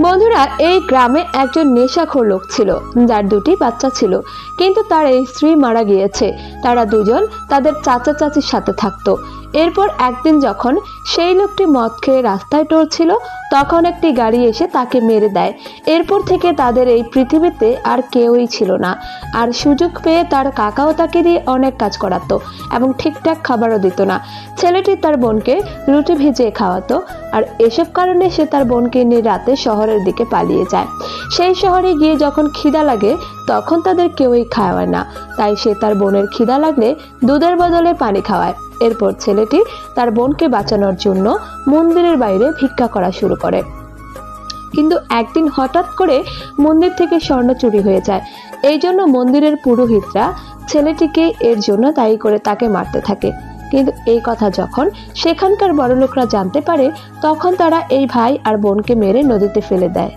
বন্ধুরা, এই গ্রামে একজন নেশাখোর লোক ছিল যার দুটি বাচ্চা ছিল, কিন্তু তার এই স্ত্রী মারা গিয়েছে। তারা দুজন তাদের চাচা চাচির সাথে থাকতো। এরপর একদিন যখন সেই লোকটি মদ খেয়ে রাস্তায় টরছিল, তখন একটি গাড়ি এসে তাকে মেরে দেয়। এরপর থেকে তাদের এই পৃথিবীতে আর কেউই ছিল না। আর সুযোগ পেয়ে তার কাকাও তাকে দিয়ে অনেক কাজ করাতো এবং ঠিকঠাক খাবারও দিত না। ছেলেটি তার বোনকে রুটি ভিজিয়ে খাওয়াতো, আর এসব কারণে সে তার বোনকে নিয়ে রাতে শহরের দিকে পালিয়ে যায়। সেই শহরে গিয়ে যখন খিদা লাগে, তখন তাদের কেউই খাওয়ায় না, তাই সে তার বোনের খিদা লাগলে দুধের বদলে পানি খাওয়ায়। এরপর ছেলেটি তার বোনকে বাঁচানোর জন্য মন্দিরের বাইরে ভিক্ষা করা শুরু করে। কিন্তু একদিন হঠাৎ করে মন্দির থেকে স্বর্ণ চুরি হয়ে যায়। এই জন্য মন্দিরের পুরোহিতরা ছেলেটিকে এর জন্য দায়ী করে তাকে মারতে থাকে। কিন্তু এই কথা যখন সেখানকার বড়লোকরা জানতে পারে, তখন তারা এই ভাই আর বোনকে মেরে নদীতে ফেলে দেয়।